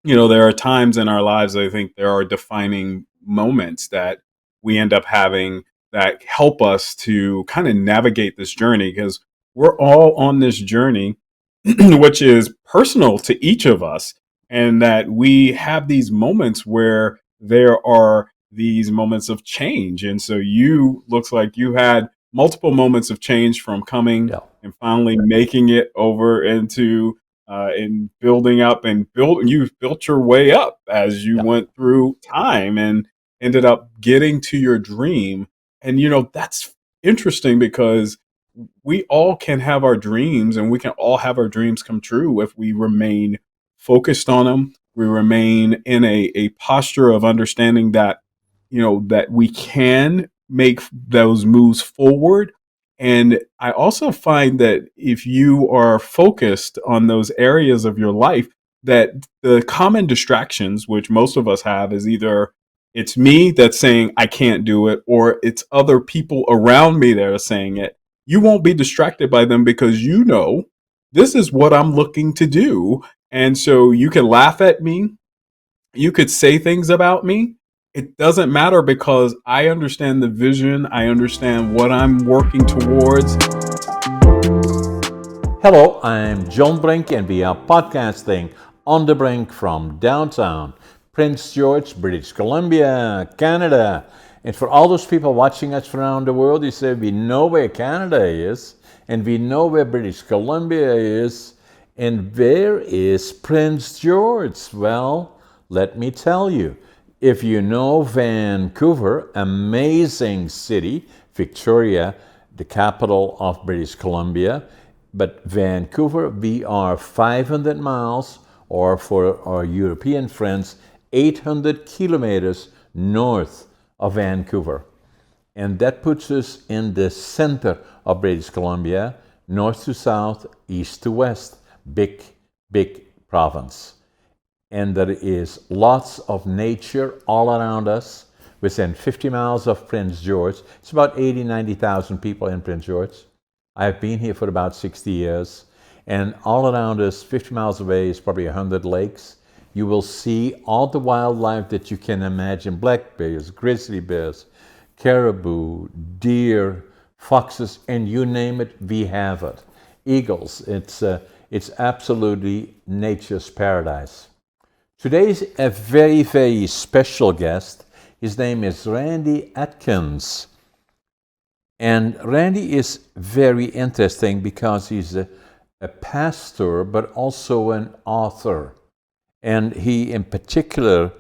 there are times in our lives, I think there are defining moments that we end up having that help us to kind of navigate this journey because we're all on this journey, which is personal to each of us. And that we have these moments where there are these moments of change. And so you looks like you had multiple moments of change from coming Yeah. and finally making it over into and building up and you've built your way up as you Yeah. went through time and ended up getting to your dream. And that's interesting because we all can have our dreams and we can all have our dreams come true if we remain focused on them. We remain in a posture of understanding that that we can make those moves forward. And I also find that if you are focused on those areas of your life, that the common distractions, which most of us have, is either it's me that's saying I can't do it, or it's other people around me that are saying it. You won't be distracted by them because this is what I'm looking to do. And so you can laugh at me, you could say things about me. It doesn't matter because I understand the vision. I understand what I'm working towards. Hello, I'm John Brink, and we are podcasting on the Brink from downtown Prince George, British Columbia, Canada. And for all those people watching us from around the world, you say, we know where Canada is, and we know where British Columbia is, and where is Prince George? Well, let me tell you. If you know Vancouver, amazing city, Victoria, the capital of British Columbia, but Vancouver, we are 500 miles, or for our European friends, 800 kilometers north of Vancouver. And that puts us in the center of British Columbia, north to south, east to west. Big, big province. And there is lots of nature all around us. Within 50 miles of Prince George, it's about 80, 90,000 people in Prince George. I've been here for about 60 years. And all around us, 50 miles away, is probably 100 lakes. You will see all the wildlife that you can imagine: black bears, grizzly bears, caribou, deer, foxes, and you name it, we have it. Eagles, it's absolutely nature's paradise. Today's a very, very special guest. His name is Randy Adkins. And Randy is very interesting because he's a pastor, but also an author. And he, in particular,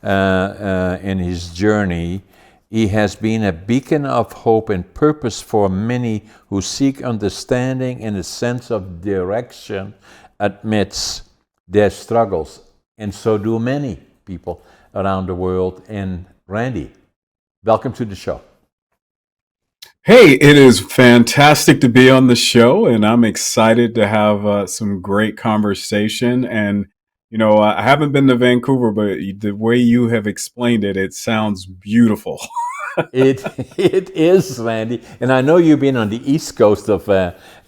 in his journey, he has been a beacon of hope and purpose for many who seek understanding and a sense of direction amidst their struggles. And so do many people around the world. And Randy, welcome to the show. Hey, it is fantastic to be on the show, and I'm excited to have some great conversation. And I haven't been to Vancouver, but the way you have explained it, it sounds beautiful. It it is, Randy, and I know you've been on the east coast of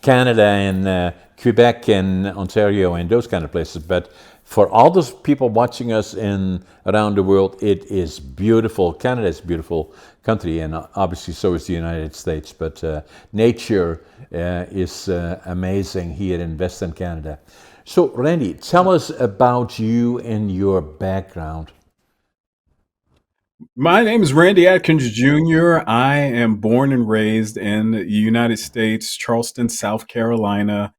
Canada and Quebec and Ontario and those kind of places. But for all those people watching us in around the world, it is beautiful. Canada is a beautiful country, and obviously so is the United States. But nature is amazing here in Western Canada. So, Randy, tell us about you and your background. My name is Randy Adkins Jr. I am born and raised in the United States, Charleston, South Carolina.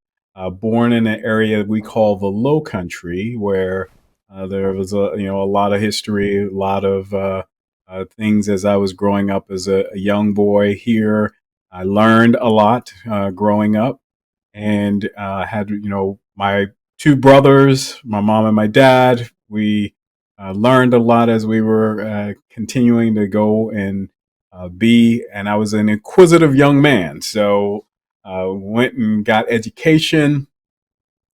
Born in an area we call the Lowcountry, where there was a lot of history, a lot of things as I was growing up as a young boy here. I learned a lot growing up, and had my two brothers, my mom and my dad. We learned a lot as we were continuing to go and be, and I was an inquisitive young man. So went and got education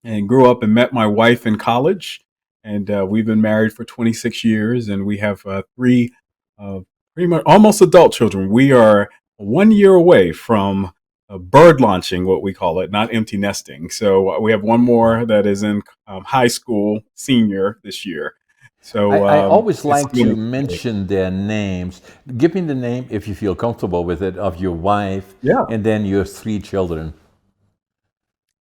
and grew up and met my wife in college. And we've been married for 26 years, and we have three uh, pretty much almost adult children. We are 1 year away from bird launching, what we call it, not empty nesting. So we have one more that is in high school, senior this year. So I always it's like been to exciting. mention their names. Give me the name, if you feel comfortable with it, of your wife Yeah. and then your three children.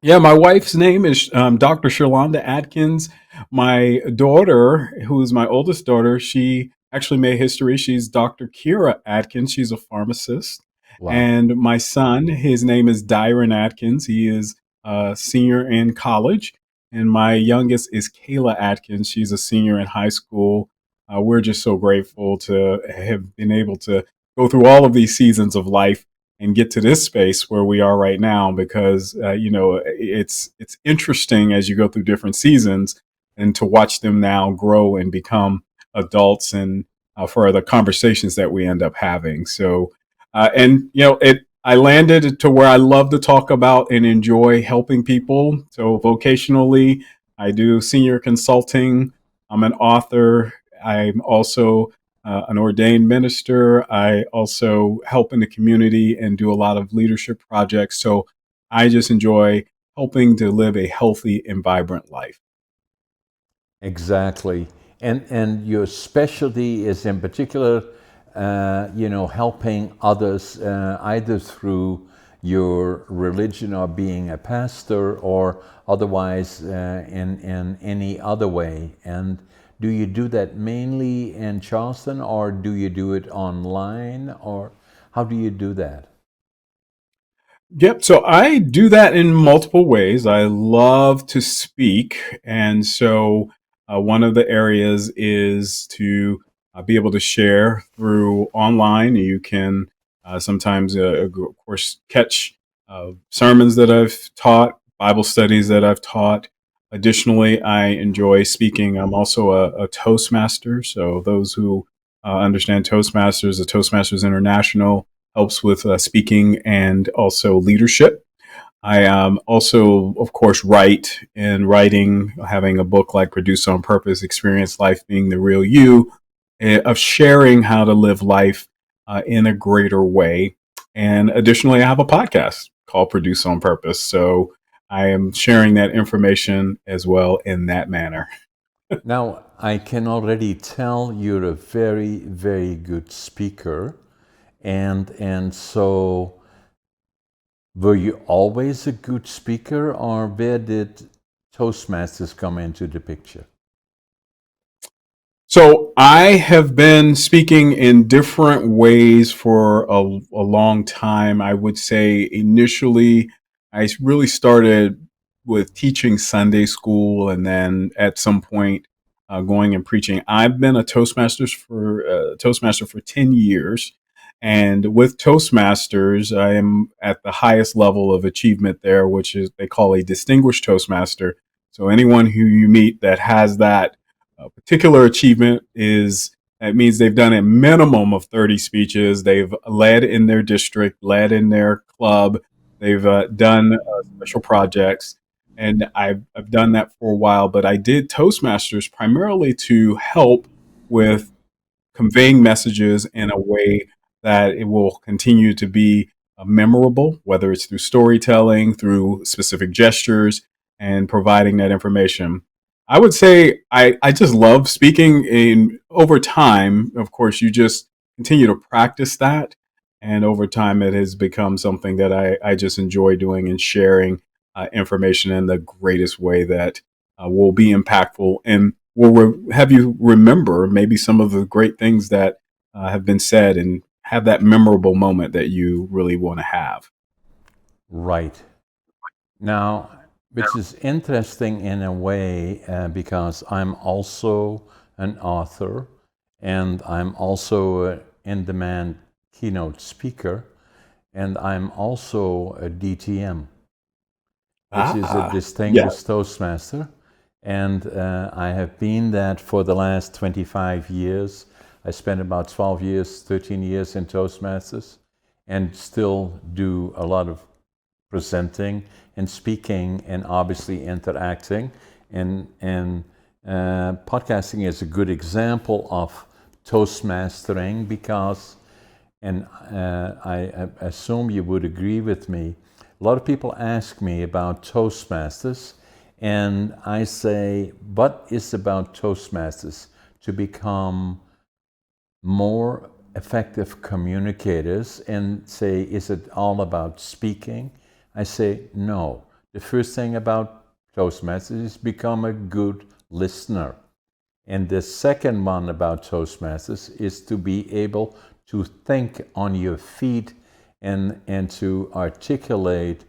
Yeah, my wife's name is Dr. Shalonda Adkins. My daughter, who is my oldest daughter, she actually made history. She's Dr. Kira Atkins. She's a pharmacist. Wow. And my son, his name is Dyron Atkins. He is a senior in college. And my youngest is Kayla Atkins. She's a senior in high school. We're just so grateful to have been able to go through all of these seasons of life and get to this space where we are right now, because it's interesting as you go through different seasons and to watch them now grow and become adults, and for the conversations that we end up having. So and it I landed to where I love to talk about and enjoy helping people. So vocationally, I do senior consulting. I'm an author. I'm also an ordained minister. I also help in the community and do a lot of leadership projects. So I just enjoy helping to live a healthy and vibrant life. Exactly. And your specialty is in particular, helping others either through your religion or being a pastor or otherwise in any other way. And do you do that mainly in Charleston or do you do it online or how do you do that? Yep. So I do that in multiple ways. I love to speak. And so one of the areas is to be able to share through online. You can sometimes, of course, catch sermons that I've taught, Bible studies that I've taught. Additionally, I enjoy speaking. I'm also a Toastmaster. So those who understand Toastmasters, the Toastmasters International helps with speaking and also leadership. I also, of course, write, and writing, having a book like Produce on Purpose, Experience Life Being the Real You, of sharing how to live life in a greater way. And additionally, I have a podcast called Produce on Purpose. So I am sharing that information as well in that manner. Now, I can already tell you're a very, very good speaker. And so were you always a good speaker, or where did Toastmasters come into the picture? So I have been speaking in different ways for a long time. I would say initially I really started with teaching Sunday school, and then at some point going and preaching. I've been a Toastmaster for 10 years. And with Toastmasters, I am at the highest level of achievement there, which is they call a Distinguished Toastmaster. So anyone who you meet that has that a particular achievement is that means they've done a minimum of 30 speeches. They've led in their district, led in their club. They've done special projects. And I've done that for a while, but I did Toastmasters primarily to help with conveying messages in a way that it will continue to be memorable, whether it's through storytelling, through specific gestures, and providing that information. I would say I just love speaking. In over time, of course, you just continue to practice that. And over time, it has become something that I just enjoy doing and sharing information in the greatest way that will be impactful and will have you remember maybe some of the great things that have been said, and have that memorable moment that you really want to have. Right. Now, which is interesting in a way because I'm also an author and I'm also an in demand keynote speaker, and I'm also a DTM, which is a Yeah. Distinguished Toastmaster. And I have been that for the last 25 years. I spent about 12 years, 13 years in Toastmasters, and still do a lot of presenting and speaking and obviously interacting. And podcasting is a good example of Toastmastering because and I assume you would agree with me. A lot of people ask me about Toastmasters, and I say, what is about Toastmasters to become more effective communicators? And say, is it all about speaking? I say, no. The first thing about Toastmasters is become a good listener. And the second one about Toastmasters is to be able to think on your feet and to articulate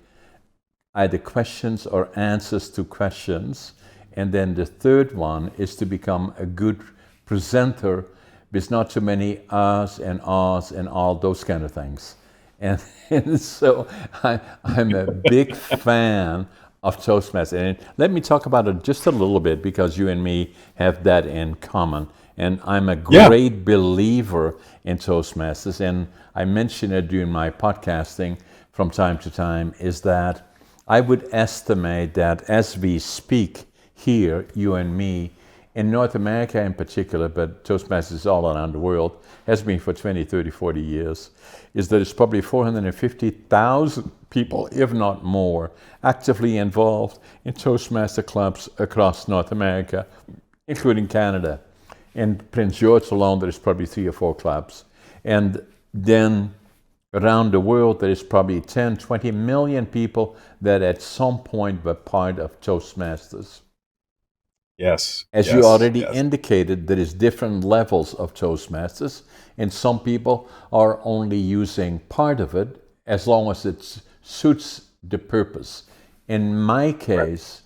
either questions or answers to questions. And then the third one is to become a good presenter with not too many ahs and all those kind of things. And so I'm a big fan of Toastmasters. And let me talk about it just a little bit because you and me have that in common. And I'm a Yeah. great believer in Toastmasters. And I mention it during my podcasting from time to time, is that I would estimate that as we speak here, you and me, in North America in particular, but Toastmasters all around the world, has been for 20, 30, 40 years, is that it's probably 450,000 people, if not more, actively involved in Toastmaster clubs across North America, including Canada. In Prince George alone, there's probably 3 or 4 clubs. And then around the world, there is probably 10, 20 million people that at some point were part of Toastmasters. Yes. As you Yes. already Yes. indicated, there is different levels of Toastmasters, and some people are only using part of it as long as it suits the purpose. In my Right. case,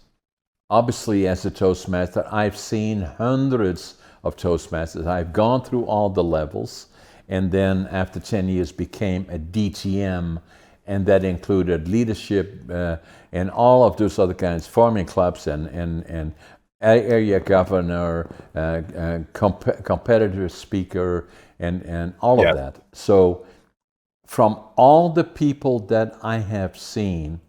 obviously as a Toastmaster, I've seen hundreds of Toastmasters. I've gone through all the levels, and then after 10 years became a DTM, and that included leadership and all of those other kinds, forming clubs and area governor, competitor speaker, and all of Yes. that. So from all the people that I have seen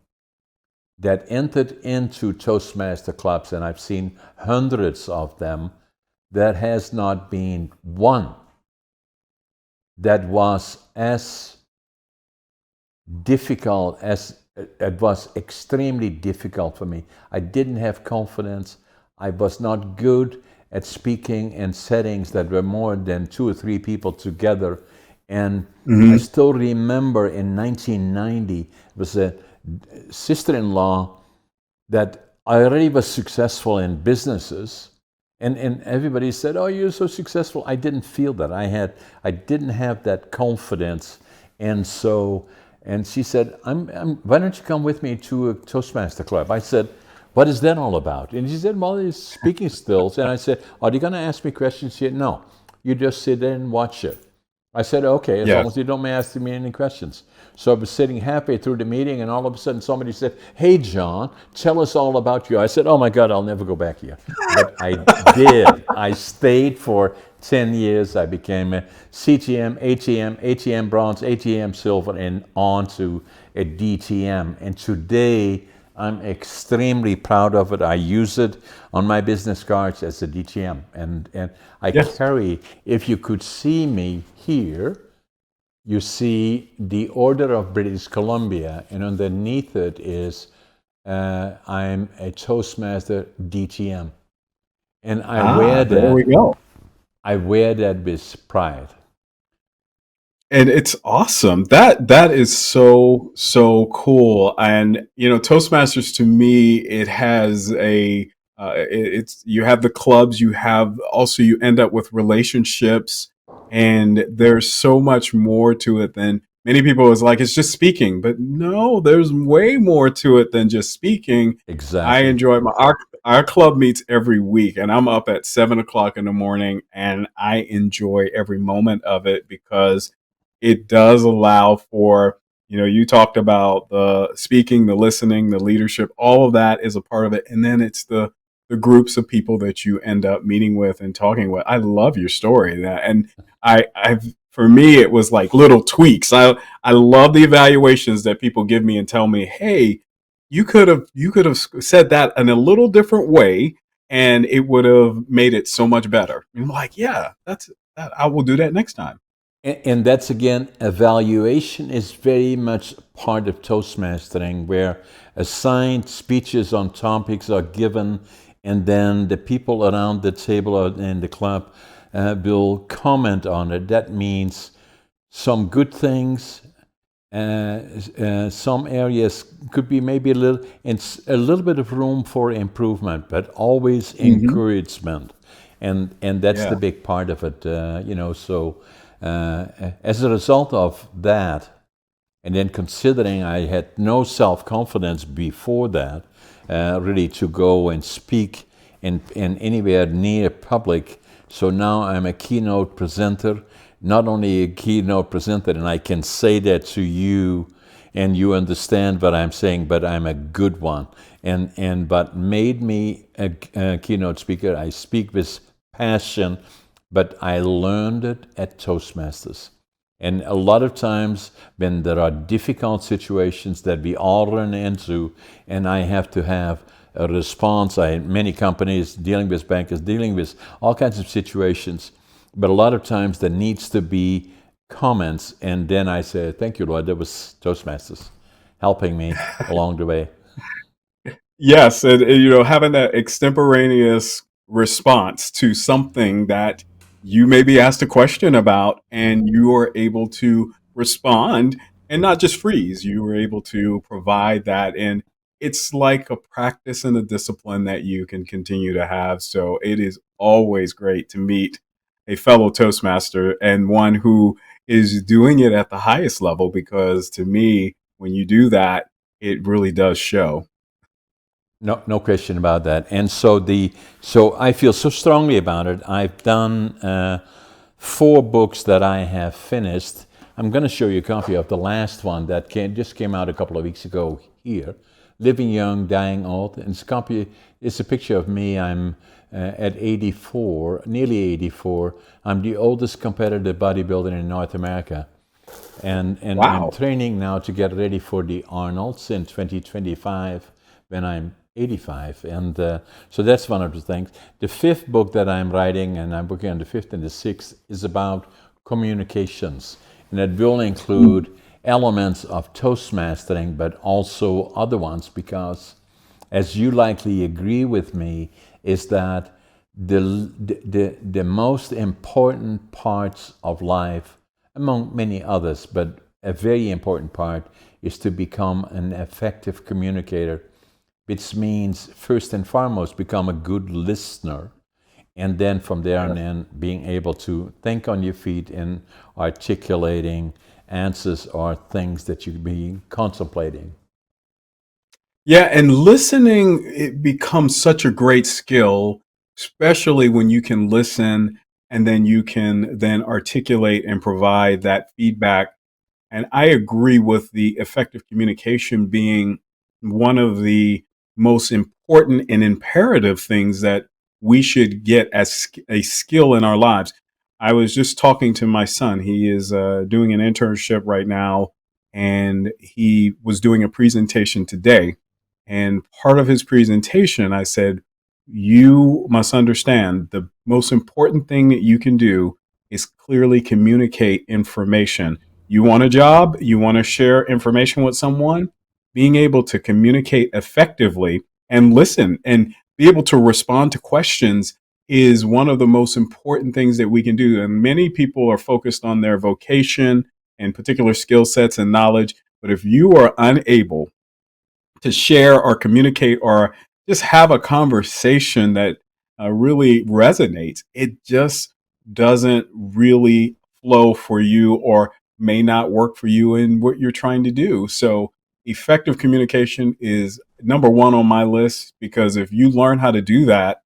that entered into Toastmaster clubs, and I've seen hundreds of them, there has not been one that was as difficult as it was extremely difficult for me. I didn't have confidence. I was not good at speaking in settings that were more than 2 or 3 people together. And I Hmm. still remember in 1990, it was a sister-in-law that I already was successful in businesses. And everybody said, "Oh, you're so successful." I didn't feel that. I didn't have that confidence. And so, and she said, why don't you come with me to a Toastmaster club? I said, "What is that all about?" And she said, "Well, it's speaking skills." And I said, "Are you going to ask me questions?" She said, "No, you just sit there and watch it." I said, "Okay, as long Yes. as you don't ask me any questions." So I was sitting happy through the meeting, and all of a sudden somebody said, "Hey, John, tell us all about you." I said, "Oh my God, I'll never go back here." But I did. I stayed for 10 years. I became a CTM, ATM, ATM bronze, ATM silver, and on to a DTM. And today, I'm extremely proud of it. I use it on my business cards as a DTM. And I Yes. carry, if you could see me here, you see the Order of British Columbia, and underneath it is I'm a Toastmaster DTM. And I Ah, wear there we that. go. I wear that with pride. And it's awesome. That is so cool. And Toastmasters, to me, it has it's, you have the clubs, you have also, you end up with relationships, and there's so much more to it than many people is like, it's just speaking. But no, there's way more to it than just speaking. I Exactly. enjoy our club meets every week, and I'm up at 7 o'clock in the morning, and I enjoy every moment of it because it does allow for, you talked about the speaking, the listening, the leadership, all of that is a part of it. And then it's the groups of people that you end up meeting with and talking with. I love your story. And I've for me, it was like little tweaks. I love the evaluations that people give me and tell me, hey, you could have said that in a little different way, and it would have made it so much better. And I'm like, yeah, that's that. I will do that next time. And that's again, evaluation is very much part of Toastmastering, where assigned speeches on topics are given, and then the people around the table or in the club will comment on it. That means some good things, some areas could be maybe a little bit of room for improvement, but always Hmm. encouragement, and that's the Yeah. big part of it. So as a result of that, and then considering I had no self confidence before that, really to go and speak in anywhere near public. So now I'm a keynote presenter, not only a keynote presenter, and I can say that to you, and you understand what I'm saying, but I'm a good one. And but made me a keynote speaker. I speak with passion, but I learned it at Toastmasters. And a lot of times when there are difficult situations that we all run into, and I have to have a response, many companies dealing with bankers, dealing with all kinds of situations, but a lot of times there needs to be comments, and then I say, thank you, Lord, that was Toastmasters helping me along the way. Yes, and having that extemporaneous response to something that you may be asked a question about, and you are able to respond and not just freeze. You were able to provide that, and it's like a practice and a discipline that you can continue to have. So it is always great to meet a fellow Toastmaster and one who is doing it at the highest level, because to me, when you do that, it really does show. No, no question about that. And so I feel so strongly about it. I've done 4 books that I have finished. I'm going to show you a copy of the last one that just came out a couple of weeks ago here, Living Young, Dying Old. And it's a picture of me. I'm at 84, nearly 84. I'm the oldest competitive bodybuilder in North America. And I'm Wow. training now to get ready for the Arnold's in 2025 when I'm 85. And so that's one of the things. The 5th book that I'm writing, and I'm working on the 5th and the 6th, is about communications. And it will include elements of Toastmastering, but also other ones, because as you likely agree with me, is that the most important parts of life, among many others, but a very important part, is to become an effective communicator, which means first and foremost become a good listener, and then from there on Yes. in being able to think on your feet and articulating answers or things that you be contemplating. Yeah, and listening, it becomes such a great skill, especially when you can listen and then you can then articulate and provide that feedback. And I agree with the effective communication being one of the most important and imperative things that we should get as a skill in our lives. I was just talking to my son. He is doing an internship right now, and he was doing a presentation today. And part of his presentation, I said, you must understand the most important thing that you can do is clearly communicate information. You want a job, you want to share information with someone, being able to communicate effectively and listen and be able to respond to questions is one of the most important things that we can do. And many people are focused on their vocation and particular skill sets and knowledge. But if you are unable to share or communicate or just have a conversation that really resonates, it just doesn't really flow for you or may not work for you in what you're trying to do. So, effective communication is number one on my list, because if you learn how to do that,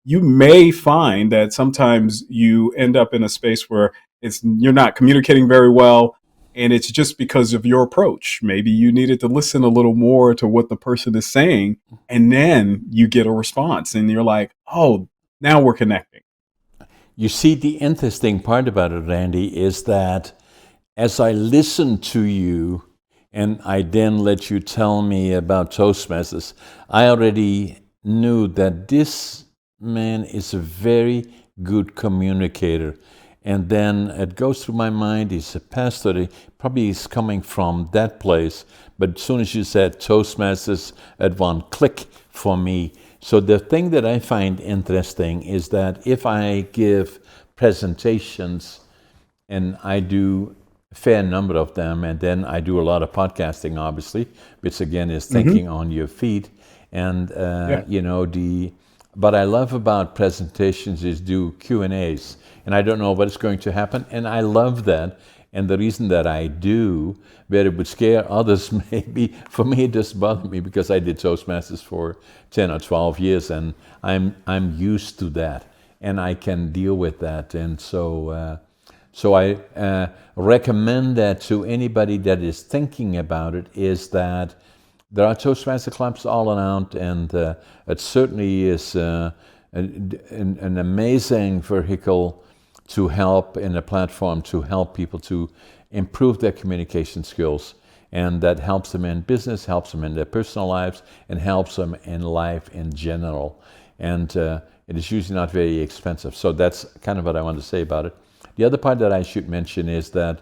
you may find that sometimes you end up in a space where you're not communicating very well, and it's just because of your approach. Maybe you needed to listen a little more to what the person is saying, and then you get a response and you're like, oh, now we're connecting. You see, the interesting part about it, Randy, is that as I listen to you and I then let you tell me about Toastmasters, I already knew that this man is a very good communicator. And then it goes through my mind, he's a pastor, he probably is coming from that place. But as soon as you said Toastmasters, at one click for me. So the thing that I find interesting is that if I give presentations, and I do a fair number of them, and then I do a lot of podcasting, obviously, which again is Hmm. thinking on your feet. And Yeah. what I love about presentations is do Q&As, and I don't know what's going to happen, and I love that. And the reason that I do, where it would scare others, maybe for me it doesn't bother me because I did Toastmasters for 10 or 12 years, and I'm used to that, and I can deal with that, and so I recommend that to anybody that is thinking about it, is that there are Toastmaster clubs all around, and it certainly is an amazing vehicle to help, in a platform to help people to improve their communication skills. And that helps them in business, helps them in their personal lives, and helps them in life in general. And it is usually not very expensive. So that's kind of what I want to say about it. The other part that I should mention is that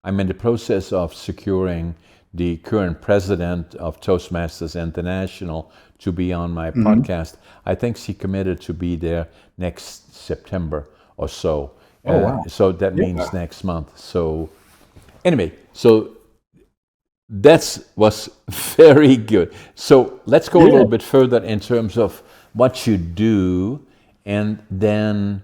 I'm in the process of securing the current president of Toastmasters International to be on my Hmm. podcast. I think she committed to be there next September or so. Oh, wow. So that means Yeah. next month. So anyway, so that was very good. So let's go a little Yeah. bit further in terms of what you do, and then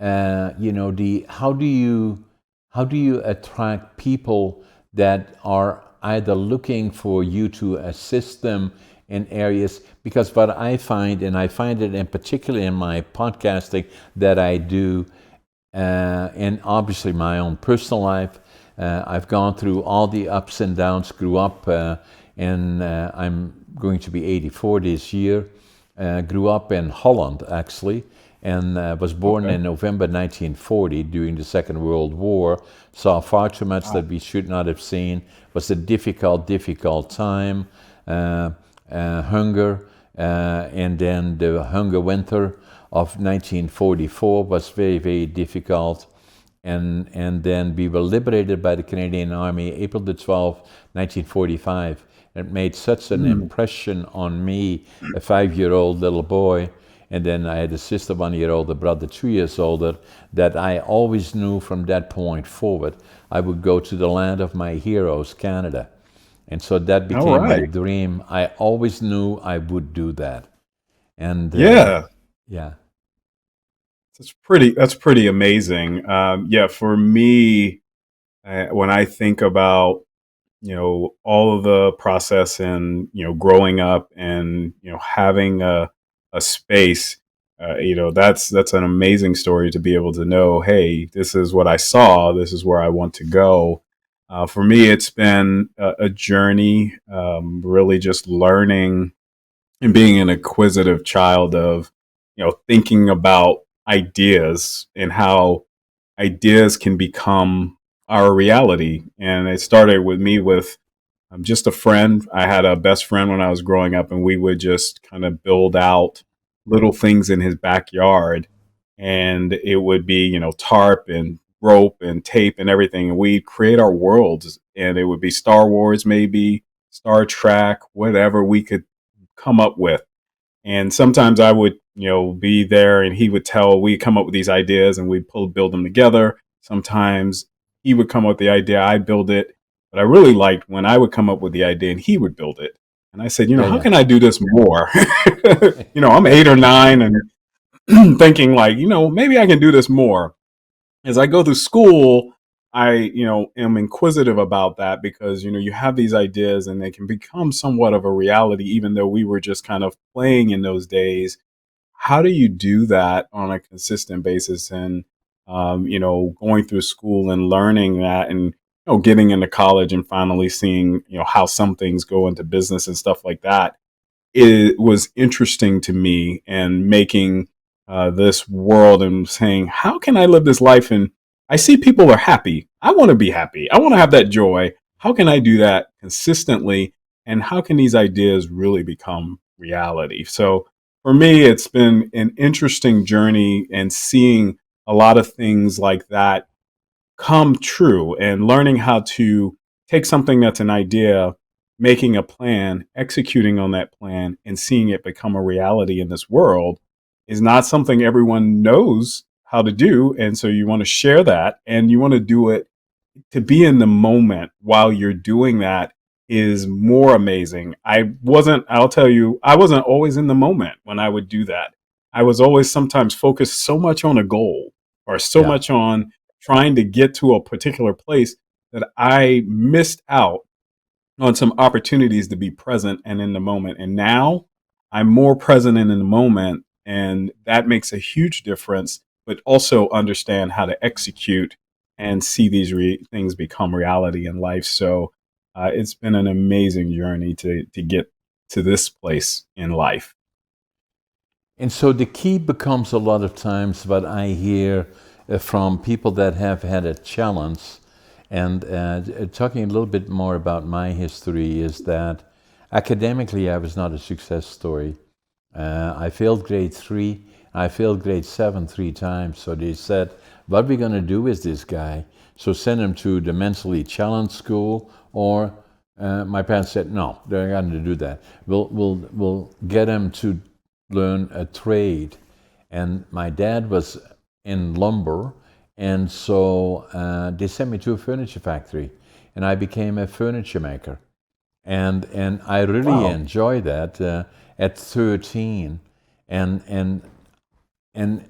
the how do you attract people that are either looking for you to assist them in areas, because what I find, and I find it in particular in my podcasting that I do, and obviously my own personal life, I've gone through all the ups and downs, grew up, and I'm going to be 84 this year. Grew up in Holland, actually, and was born Okay. in November 1940 during the Second World War. Saw far too much Wow. that we should not have seen. Was a difficult, difficult time. Uh, Hunger, and then the hunger winter of 1944 was very, very difficult. And then we were liberated by the Canadian Army April the 12th, 1945. It made such an Mm. impression on me, a 5-year-old little boy, and then I had a sister 1 year older, a brother 2 years older, that I always knew from that point forward I would go to the land of my heroes, Canada. And so that All became my right. dream. I always knew I would do that. And Yeah. yeah, That's pretty amazing. Yeah, for me, when I think about all of the process and growing up and having a space, that's an amazing story to be able to know. Hey, this is what I saw. This is where I want to go. For me, it's been a journey, really just learning and being an inquisitive child of thinking about ideas and how ideas can become our reality. And it started with me with just a friend. I had a best friend when I was growing up, and we would just kind of build out little things in his backyard. And it would be, tarp and rope and tape and everything. And we'd create our worlds. And it would be Star Wars, maybe Star Trek, whatever we could come up with. And sometimes I would, be there and he would we'd come up with these ideas and we'd build them together. Sometimes he would come up with the idea, I'd build it. But I really liked when I would come up with the idea and he would build it. And I said, yeah, how yeah, can I do this more? I'm 8 or 9 and thinking like, maybe I can do this more. As I go through school, I, am inquisitive about that because, you have these ideas and they can become somewhat of a reality, even though we were just kind of playing in those days. How do you do that on a consistent basis? And, going through school and learning that and, getting into college and finally seeing, how some things go into business and stuff like that, it was interesting to me and making this world and saying, how can I live this life? And I see people are happy. I want to be happy. I want to have that joy. How can I do that consistently? And how can these ideas really become reality? So for me, it's been an interesting journey and seeing a lot of things like that come true, and learning how to take something that's an idea, making a plan, executing on that plan, and seeing it become a reality in this world is not something everyone knows how to do. And so you want to share that, and you want to do it to be in the moment while you're doing that is more amazing. I'll tell you, I wasn't always in the moment when I would do that. I was always sometimes focused so much on a goal or so Yeah. much on trying to get to a particular place that I missed out on some opportunities to be present and in the moment. And now I'm more present and in the moment, and that makes a huge difference. But also understand how to execute and see these things become reality in life. So it's been an amazing journey to get to this place in life. And so the key becomes a lot of times what I hear from people that have had a challenge. And talking a little bit more about my history is that academically I was not a success story. I failed grade 3, I failed grade 7 3 times. So they said, what are we going to do with this guy? So send him to the mentally challenged school, or my parents said, no, they're not going to do that. We'll get him to learn a trade. And my dad was in lumber, and so they sent me to a furniture factory, and I became a furniture maker. And I really Wow. enjoy that at 13. And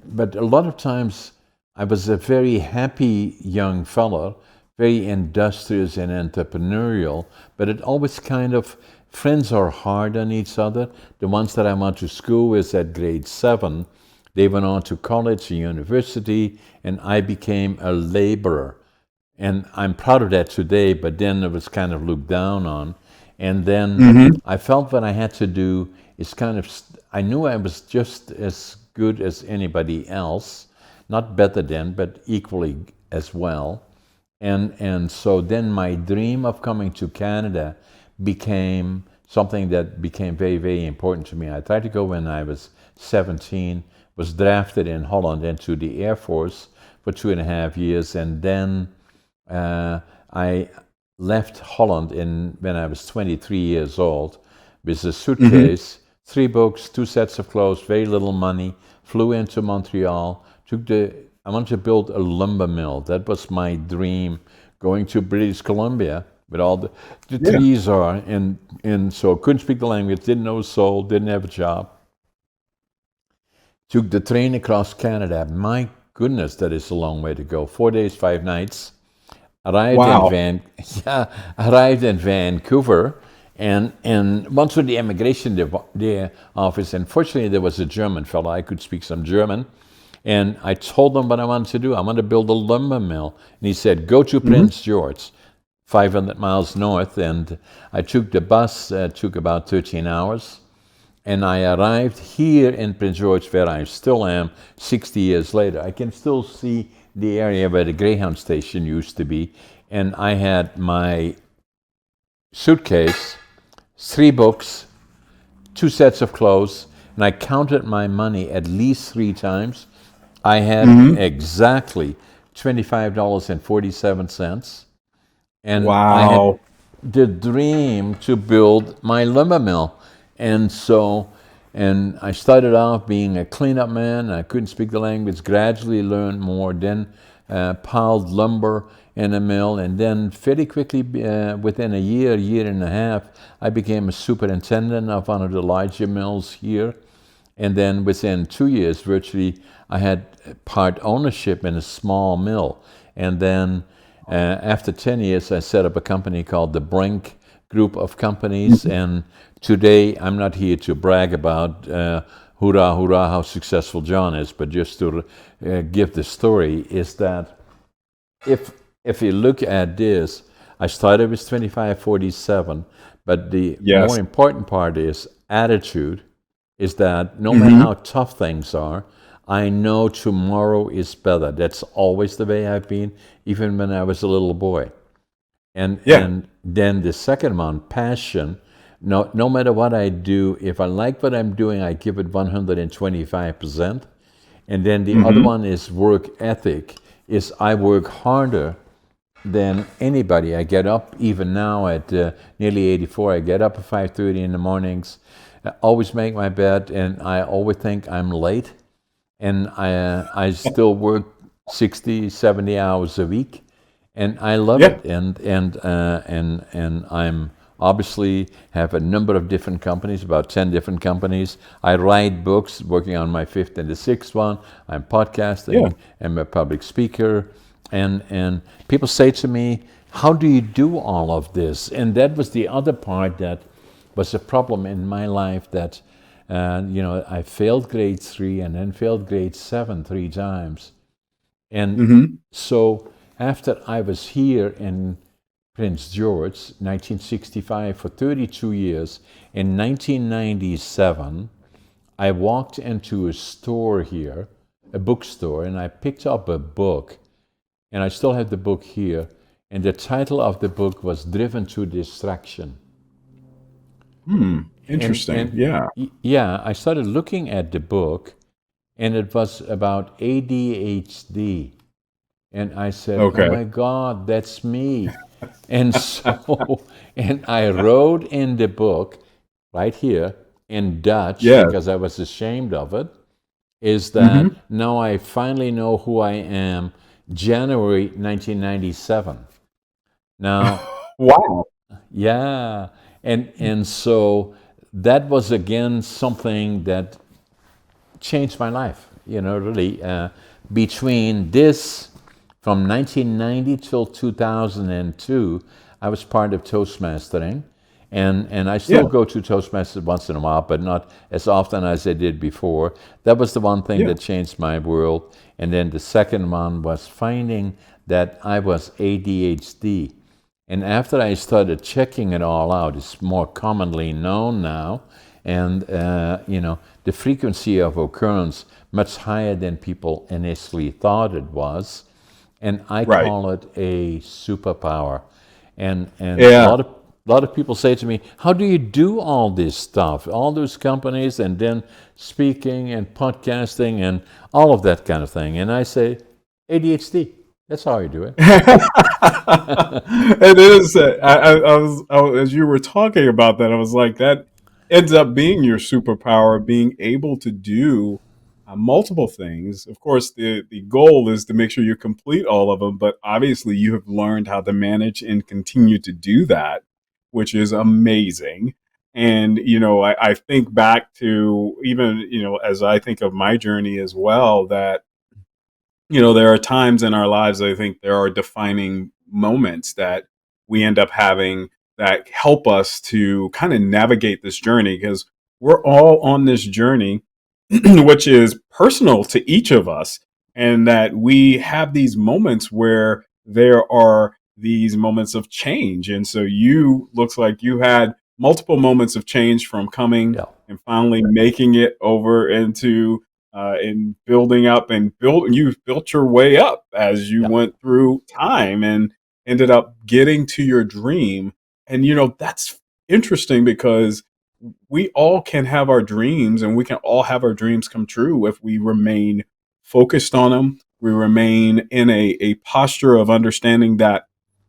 but a lot of times I was a very happy young fellow, very industrious and entrepreneurial, but it always kind of, friends are hard on each other. The ones that I went to school with at grade 7, they went on to college and university, and I became a laborer. And I'm proud of that today, but then it was kind of looked down on. And then Hmm. I felt what I had to do is kind of, I knew I was just as good as anybody else, not better than, but equally as well. And so then my dream of coming to Canada became something that became very, very important to me. I tried to go when I was 17, was drafted in Holland into the Air Force for 2.5 years, and then I left Holland when I was 23 years old with a Hmm. suitcase, 3 books, 2 sets of clothes, very little money, flew into Montreal, I wanted to build a lumber mill. That was my dream, going to British Columbia with all the Yeah. trees are, and so couldn't speak the language, didn't know a soul, didn't have a job. Took the train across Canada. My goodness, that is a long way to go. 4 days, 5 nights. Arrived in Wow. Van, yeah, arrived in Vancouver, and went through the immigration office. And fortunately, there was a German fellow. I could speak some German, and I told him what I wanted to do. I wanted to build a lumber mill, and he said, "Go to Hmm. Prince George, 500 miles north." And I took the bus. Took about 13 hours. And I arrived here in Prince George, where I still am 60 years later. I can still see the area where the Greyhound station used to be. And I had my suitcase, 3 books, 2 sets of clothes, and I counted my money at least 3 times. I had Hmm. exactly $25.47. And I had Wow. the dream to build my lumber mill. And so, and I started off being a cleanup man. I couldn't speak the language, gradually learned more, then piled lumber in a mill. And then fairly quickly, within a year and a half, I became a superintendent of one of the larger mills here. And then within 2 years, virtually, I had part ownership in a small mill. And then after 10 years, I set up a company called the Brink group of companies. Mhm. And today, I'm not here to brag about hurrah, hurrah, how successful John is, but just to give the story is that if if you look at this, I started with 2547, but the more Yes. important part is attitude, is that no matter Hmm. how tough things are, I know tomorrow is better. That's always the way I've been, even when I was a little boy. And Yeah. and then the second one, passion. No matter what I do, if I like what I'm doing, I give it 125%. And then the other Mhm. one is work ethic, is I work harder than anybody. I get up even now at nearly 84. I get up at 5:30 in the mornings. I always make my bed, and I always think I'm late. And I still work 60, 70 hours a week, and I love Yeah. it. And I'm obviously have a number of different companies, about 10 different companies. I write books, working on my fifth and the sixth one. I'm Yeah. podcasting. I'm a public speaker, and people say to me, "How do you do all of this?" And that was the other part that was a problem in my life. That I failed grade 3 and then failed grade 7 3 times. And Mhm. so after I was here in Prince George, 1965, for 32 years, in 1997, I walked into a store here, a bookstore, and I picked up a book, and I still have the book here. And the title of the book was Driven to Distraction. Hmm. And, Interesting. and Yeah. yeah, I started looking at the book, and it was about ADHD. And I said, "Oh Okay. my God, that's me." And so, and I wrote in the book right here in Dutch Yeah. because I was ashamed of it, is that Mhm. now I finally know who I am, January 1997. Now, Wow. yeah. And so that was again something that changed my life, really. Between this, from 1990 till 2002, I was part of Toastmastering. And I still Yeah. go to Toastmasters once in a while, but not as often as I did before. That was the one thing Yeah. that changed my world. And then the second one was finding that I was ADHD. And after I started checking it all out, it's more commonly known now, and the frequency of occurrence much higher than people initially thought it was, and I Right. call it a superpower. And a Yeah. lot of people say to me, "How do you do all this stuff, all those companies, and then speaking and podcasting and all of that kind of thing?" And I say, ADHD. That's how you do it. It is. As you were talking about that, I was like, that ends up being your superpower, being able to do multiple things. Of course, the goal is to make sure you complete all of them, but obviously, you have learned how to manage and continue to do that, which is amazing. And I think back to, even as I think of my journey as well, that there are times in our lives, I think there are defining moments that we end up having that help us to kind of navigate this journey, because we're all on this journey, which is personal to each of us. And that we have these moments where there are these moments of change. And so you looks like you had multiple moments of change, from coming Yeah, and finally making it over into in building up and you've built your way up as you yeah, went through time and ended up getting to your dream. And that's interesting, because we all can have our dreams, and we can all have our dreams come true if we remain focused on them. We remain in a posture of understanding that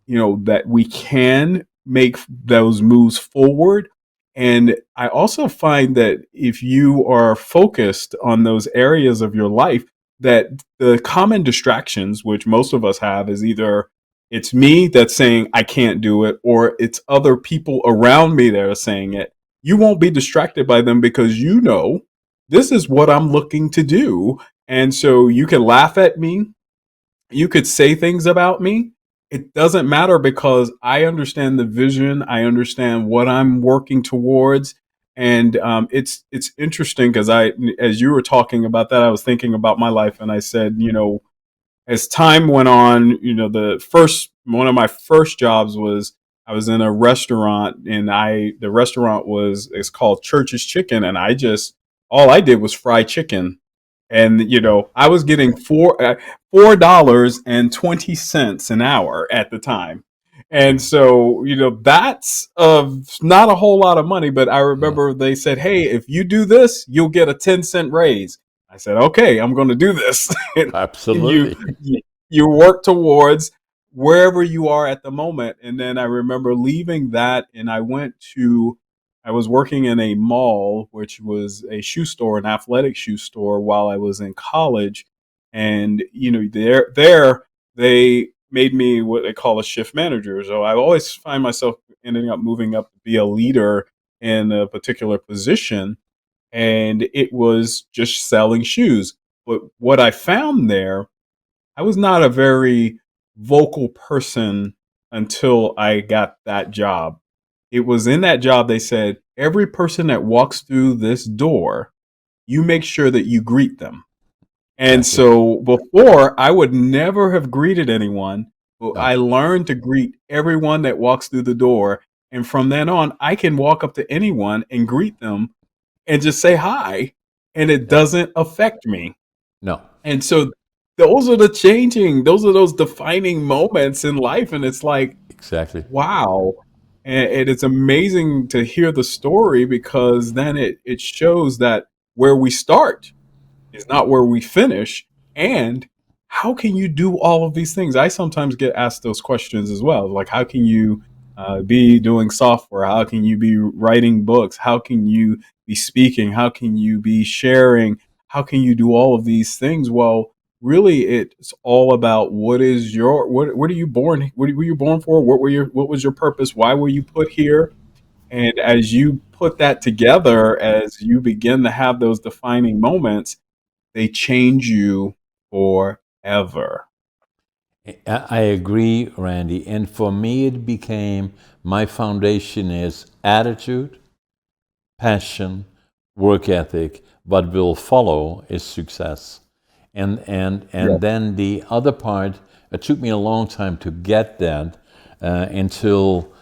that we can make those moves forward. And I also find that if you are focused on those areas of your life, that the common distractions, which most of us have, is either it's me that's saying I can't do it, or it's other people around me that are saying it. You won't be distracted by them, because this is what I'm looking to do. And so you can laugh at me, you could say things about me. It doesn't matter, because I understand the vision. I understand what I'm working towards. And it's interesting, because as you were talking about that, I was thinking about my life, and I said, as time went on, the first one of my first jobs was, I was in a restaurant, and the restaurant was it's called Church's Chicken, and all I did was fry chicken. And yeah, I was getting $4.20 an hour at the time. And so, that's not a whole lot of money, but I yeah, remember they said, "Hey, if you do this, you'll get a 10-cent raise." I said, okay, I'm going to do this. And you, Absolutely. you you work towards wherever you are at the moment. And then I remember leaving that, and I was working in a mall, which was a shoe store, an athletic shoe store, while I was in college. And there they made me what they call a shift manager. So I always find myself ending up moving up to be a leader in a particular position, and it was just selling shoes. But what I found there, I was not a very vocal person until I got that job. It was in that job they said, every person that walks through this door, you make sure that you greet them. And Exactly. so before, I would never have greeted anyone, but No, I learned to greet everyone that walks through the door. And from then on, I can walk up to anyone and greet them and just say hi, and it yeah, doesn't affect me. no, And so those are those defining moments in life. And it's like, exactly. wow. And it's amazing to hear the story, because then it shows that where we start is not where we finish. And how can you do all of these things? I sometimes get asked those questions as well. Like, how can you be doing software? How can you be writing books? How can you be speaking? How can you be sharing? How can you do all of these things? Well, really, it's all about what are you born? What were you born for? What was your purpose? Why were you put here? And as you put that together, as you begin to have those defining moments, they change you forever. I agree, Randy. And for me, it became my foundation is attitude, passion, work ethic. What will follow is success. And Yeah. then the other part, it took me a long time to get that until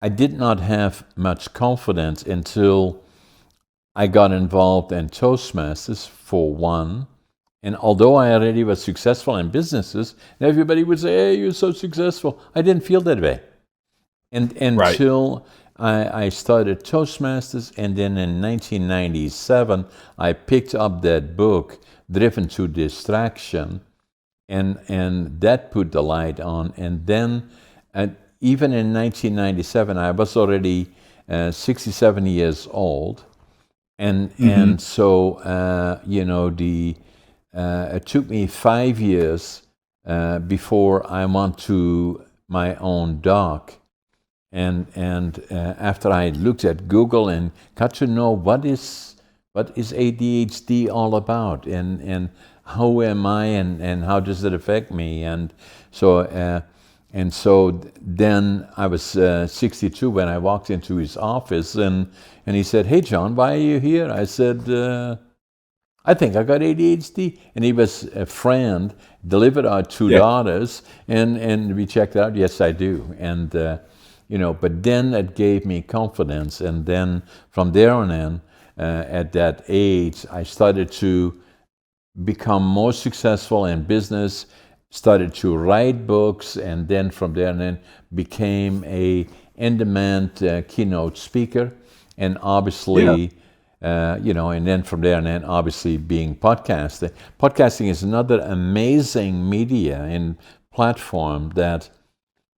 I did not have much confidence until I got involved in Toastmasters for one. And although I already was successful in businesses, and everybody would say, "Hey, you're so successful," I didn't feel that way. And Right. until I started Toastmasters, and then in 1997, I picked up that book, Driven to Distraction, and that put the light on. And then, even in 1997, I was already 67 years old, and Hmm. so the it took me 5 years before I went to my own doc, and after I looked at Google and got to know what is ADHD all about, and how am I, and how does it affect me, and so then I was 62 when I walked into his office, and he said, "Hey, John, why are you here?" I said, "I think I got ADHD." And he was a friend, delivered our two Yeah. daughters, and we checked out. Yes, I do. And but then it gave me confidence, and then from there on in, at that age, I started to become more successful in business, started to write books, and then from there and then became a in-demand keynote speaker, and Yeah. obviously, and then from there and then obviously being podcasting. Podcasting is another amazing media and platform that,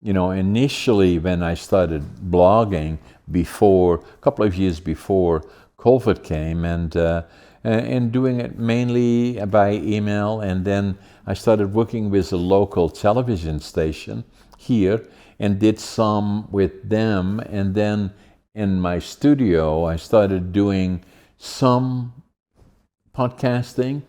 initially when I started blogging before, a couple of years before COVID came, and doing it mainly by email, and then I started working with a local television station here and did some with them, and then in my studio I started doing some podcasting,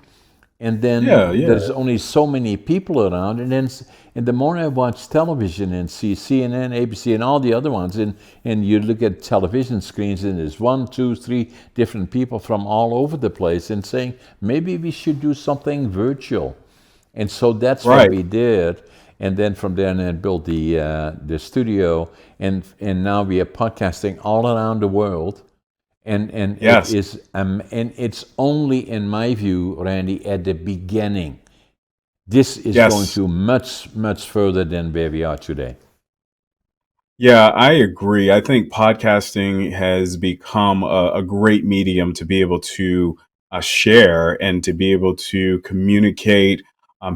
and then Yeah. Yeah. there's only so many people around, and the more I watch television and see CNN, ABC, and all the other ones, and you look at television screens, and there's one, two, three different people from all over the place, and saying maybe we should do something virtual, and so that's what Right. we did. And then from there, and then built the studio, and now we are podcasting all around the world, and it Yes. is and it's only, in my view, Randy, at the beginning. This is going Yes. to much further than where we are today. Yeah, I agree. I think podcasting has become a great medium to be able to share and to be able to communicate,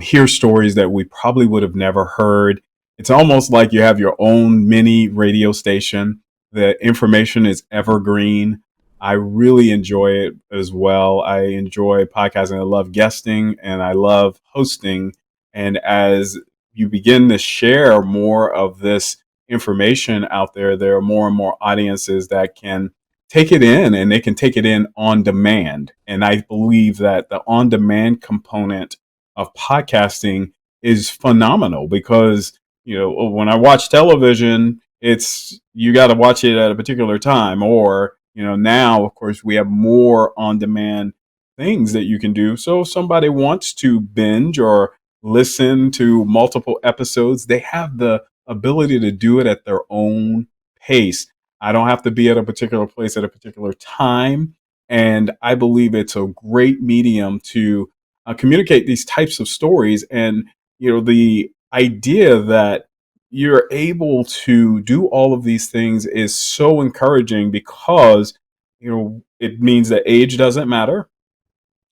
hear stories that we probably would have never heard. It's almost like you have your own mini radio station. The information is evergreen. I really enjoy it as well. I enjoy podcasting. I love guesting and I love hosting. And as you begin to share more of this information out there, there are more and more audiences that can take it in, and they can take it in on demand. And I believe that the on demand component of podcasting is phenomenal because, when I watch television, it's you got to watch it at a particular time, or, now, of course, we have more on demand things that you can do. So if somebody wants to binge or listen to multiple episodes, they have the ability to do it at their own pace. I don't have to be at a particular place at a particular time. And I believe it's a great medium to communicate these types of stories. And, the idea that you're able to do all of these things is so encouraging because, it means that age doesn't matter.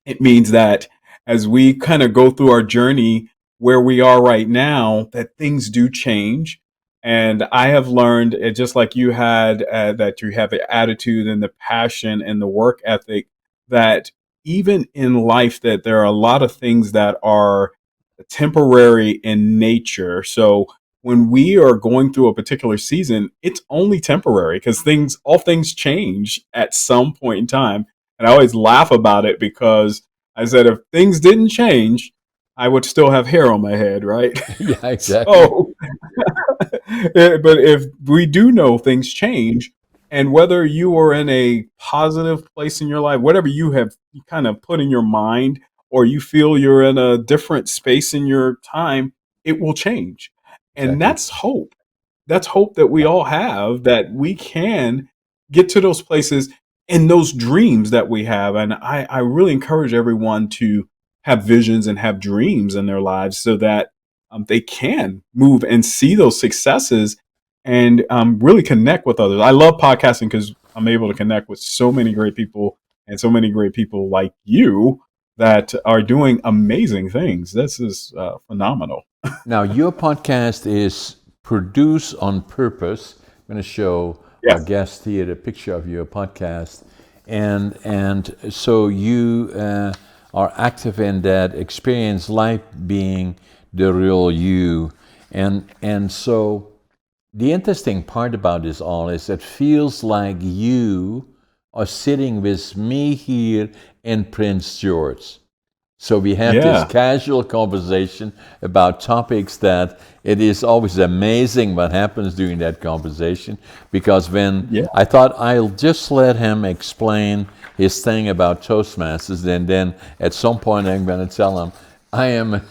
It means that as we kind of go through our journey where we are right now, that things do change. And I have learned, just like you had, that you have the attitude and the passion and the work ethic, that even in life, that there are a lot of things that are temporary in nature. So when we are going through a particular season, it's only temporary because all things change at some point in time. And I always laugh about it because I said, if things didn't change, I would still have hair on my head, right? Yeah, exactly. So, but if we do know things change, and whether you are in a positive place in your life, whatever you have kind of put in your mind, or you feel you're in a different space in your time, it will change. And Exactly. that's hope. That's hope that we Yeah. all have, that we can get to those places and those dreams that we have. And I really encourage everyone to have visions and have dreams in their lives so that they can move and see those successes and really connect with others. I love podcasting because I'm able to connect with so many great people and so many great people like you that are doing amazing things. This is phenomenal. Now, your podcast is produced on purpose. I'm going to show our Yes. guest here a picture of your podcast, and so you are active in that experience life being the real you, and so the interesting part about this all is it feels like you are sitting with me here in Prince George. So we have this Yeah. casual conversation about topics that it is always amazing what happens during that conversation. Because when Yeah. I thought I'll just let him explain his thing about Toastmasters, and then at some point I'm going to tell him I am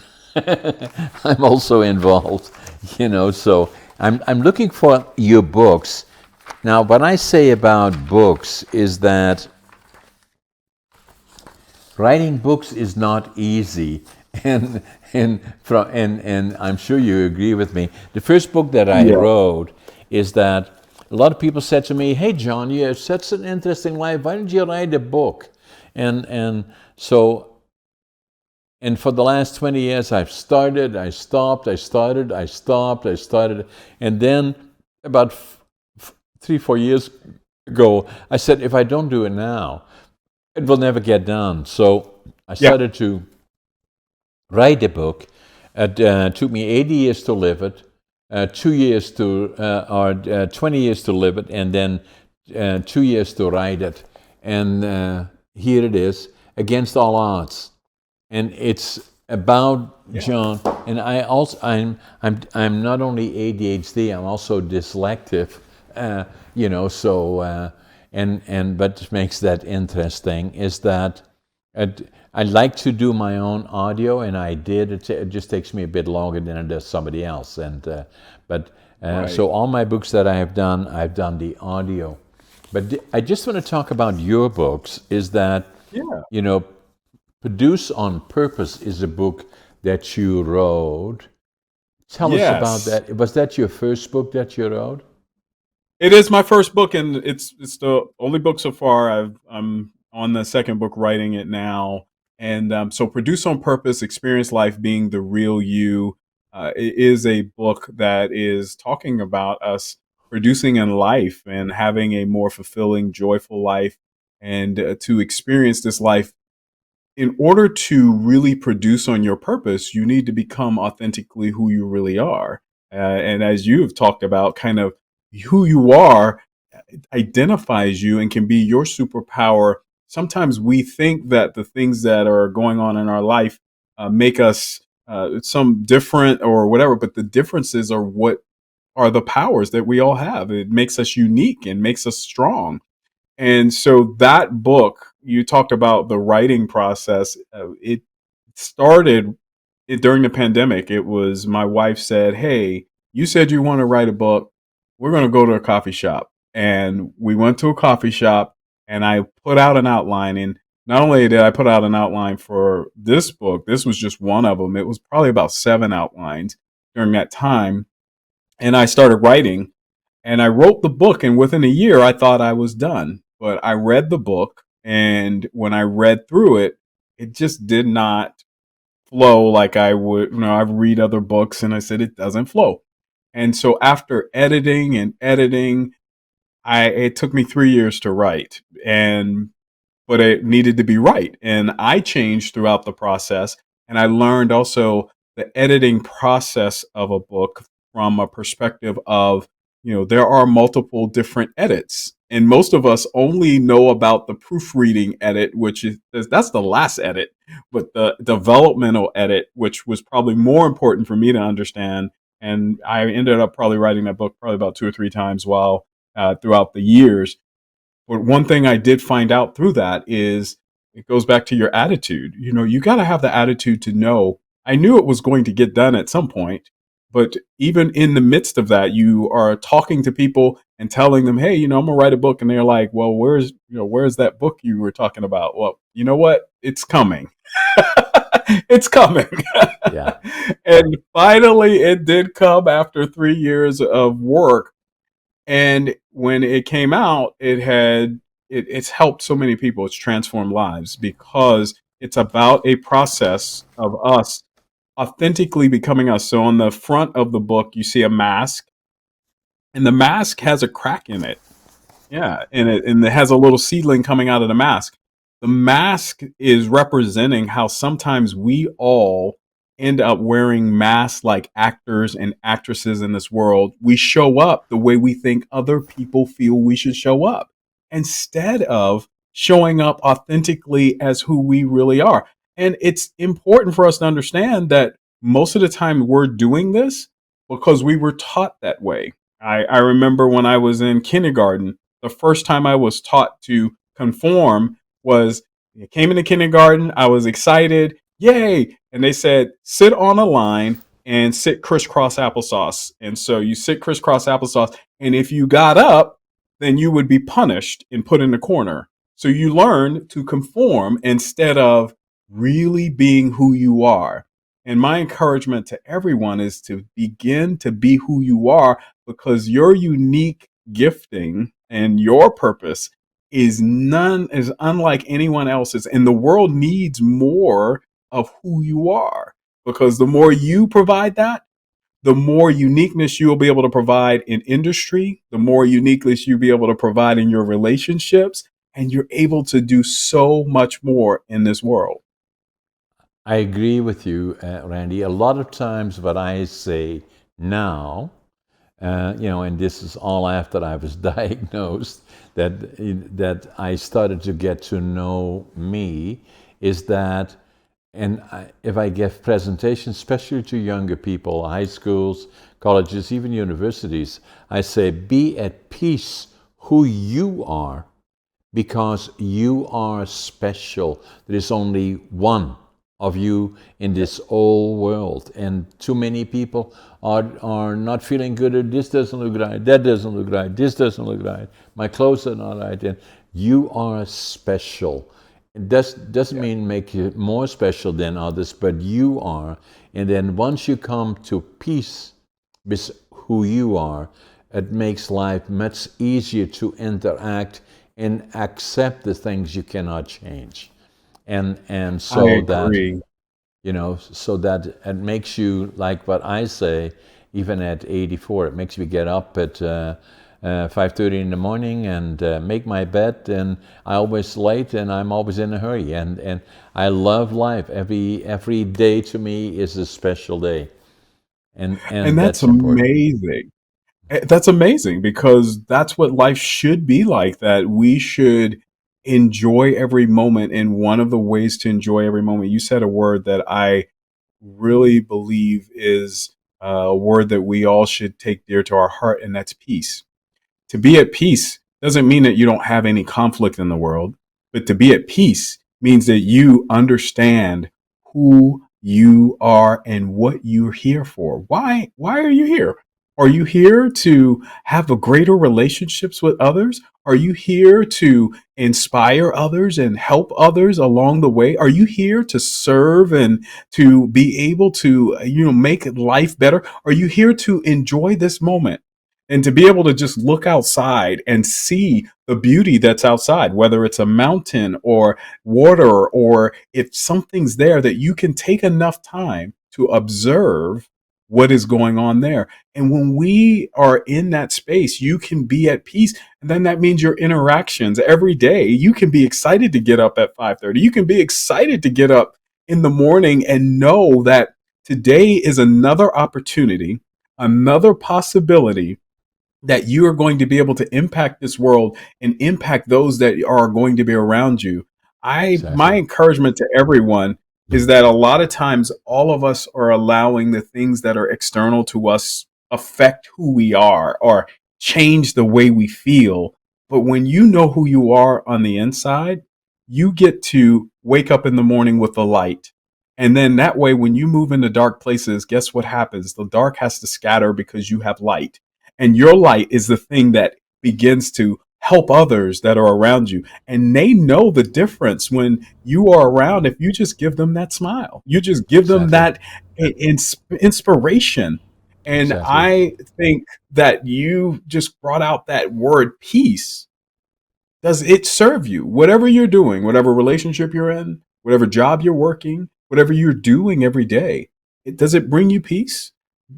I'm also involved, So I'm looking for your books. Now, what I say about books is that writing books is not easy, and and I'm sure you agree with me. The first book that I Yeah. wrote is that a lot of people said to me, "Hey, John, you have such an interesting life. Why don't you write a book?" And so. And for the last 20 years, I've started, I stopped, I started, I stopped, I started. And then about 3-4 years ago, I said, if I don't do it now, it will never get done. So I Yeah. started to write a book. It took me 80 years to live it, 2 years to, or 20 years to live it, and then 2 years to write it. And here it is, Against All Odds. And it's about Yeah. John. And I'm not only ADHD, I'm also dyslexic. And what makes that interesting is that I like to do my own audio, and I did. It just takes me a bit longer than it does somebody else. Right. So all my books that I've done the audio. But I just want to talk about your books. Is that Yeah. you know Produce on Purpose is a book that you wrote. Tell us about Yes. that. Was that your first book that you wrote? It is my first book, and it's the only book so far. on the second book, writing it now. And so, Produce on Purpose, Experience Life Being the Real You, it is a book that is talking about us producing in life and having a more fulfilling, joyful life, and to experience this life. In order to really produce on your purpose, you need to become authentically who you really are. And as you've talked about, kind of who you are identifies you and can be your superpower. Sometimes we think that the things that are going on in our life make us some different or whatever, but the differences are what are the powers that we all have. It makes us unique and makes us strong. And so that book, you talked about the writing process. It started during the pandemic. It was my wife said, "Hey, you said you want to write a book. We're going to go to a coffee shop." And we went to a coffee shop, and I put out an outline. And not only did I put out an outline for this book, this was just one of them. It was probably about 7 outlines during that time. And I started writing, and I wrote the book, and within a year, I thought I was done. But I read the book, and when I read through it, it just did not flow like I would. I read other books, and I said it doesn't flow. And so after editing and editing, it took me 3 years to write, and but it needed to be right. And I changed throughout the process. And I learned also the editing process of a book from a perspective of, there are multiple different edits. And most of us only know about the proofreading edit, which that's the last edit, but the developmental edit, which was probably more important for me to understand. And I ended up probably writing that book probably about 2 or 3 times while throughout the years. But one thing I did find out through that is it goes back to your attitude. You got to have the attitude to know. I knew it was going to get done at some point, but even in the midst of that, you are talking to people and telling them, "Hey, I'm going to write a book." And they're like, "Well, where's that book you were talking about?" Well, you know what? It's coming. It's coming. Yeah. And finally, it did come after 3 years of work. And when it came out, it's helped so many people. It's transformed lives because it's about a process of us authentically becoming us. So on the front of the book, you see a mask, and the mask has a crack in it. Yeah, and it has a little seedling coming out of the mask. The mask is representing how sometimes we all end up wearing masks like actors and actresses in this world. We show up the way we think other people feel we should show up instead of showing up authentically as who we really are. And it's important for us to understand that most of the time we're doing this because we were taught that way. I remember when I was in kindergarten, the first time I was taught to conform was I came into kindergarten. I was excited. Yay. And they said, sit on a line and sit crisscross applesauce. And so you sit crisscross applesauce. And if you got up, then you would be punished and put in the corner. So you learn to conform instead of really being who you are. And my encouragement to everyone is to begin to be who you are, because your unique gifting and your purpose is unlike anyone else's. And the world needs more of who you are, because the more you provide that, the more uniqueness you'll be able to provide in industry, the more uniqueness you'll be able to provide in your relationships, and you're able to do so much more in this world. I agree with you, Randy. A lot of times, what I say now, and this is all after I was diagnosed, that I started to get to know me, is that, if I give presentations, especially to younger people, high schools, colleges, even universities, I say, be at peace who you are, because you are special. There is only one of you in this whole world, and too many people are not feeling good. This doesn't look right, that doesn't look right, this doesn't look right, my clothes are not right. And you are special. It doesn't mean make you more special than others, but you are. And then once you come to peace with who you are, it makes life much easier to interact and accept the things you cannot change. And I so that, agree. so that it makes you, like what I say, even at 84, it makes me get up at 5:30 in the morning and make my bed, and I always late, and I'm always in a hurry, and I love life. Every day to me is a special day, And and that's that's important. amazing. That's amazing because that's what life should be like, that we should enjoy every moment. And one of the ways to enjoy every moment, you said a word that I really believe is a word that we all should take dear to our heart, and that's peace. To be at peace doesn't mean that you don't have any conflict in the world, but to be at peace means that you understand who you are and what you're here for. Why are you here? Are you here to have a greater relationships with others? Are you here to inspire others and help others along the way? Are you here to serve and to be able to, make life better? Are you here to enjoy this moment? And to be able to just look outside and see the beauty that's outside, whether it's a mountain or water, or if something's there, that you can take enough time to observe what is going on there. And when we are in that space, you can be at peace. And then that means your interactions every day, you can be excited to get up at 5:30. You can be excited to get up in the morning and know that today is another opportunity, another possibility that you are going to be able to impact this world and impact those that are going to be around you. My Exactly. encouragement to everyone is that a lot of times all of us are allowing the things that are external to us affect who we are or change the way we feel. But when you know who you are on the inside, you get to wake up in the morning with the light. And then that way, when you move into dark places, guess what happens? The dark has to scatter because you have light, and your light is the thing that begins to help others that are around you. And they know the difference when you are around. If you just give them that smile, you just give them Exactly. that inspiration. And Exactly. I think that you just brought out that word peace. Does it serve you? Whatever you're doing, whatever relationship you're in, whatever job you're working, whatever you're doing every day, does it bring you peace?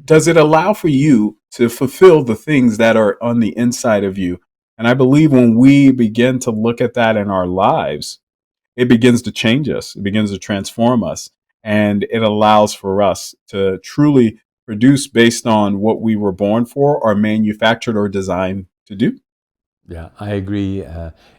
Does it allow for you to fulfill the things that are on the inside of you? And I believe when we begin to look at that in our lives, it begins to change us, it begins to transform us, and it allows for us to truly produce based on what we were born for or manufactured or designed to do. Yeah, I agree.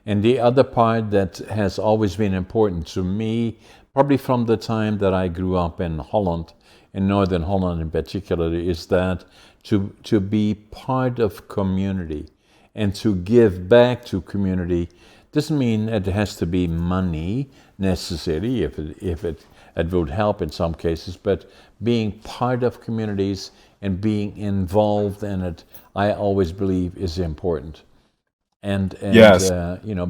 And the other part that has always been important to me, probably from the time that I grew up in Holland, in Northern Holland in particular, is that to be part of community and to give back to community doesn't mean it has to be money necessarily, if it would help in some cases, but being part of communities and being involved in it, I always believe is important. And Yes.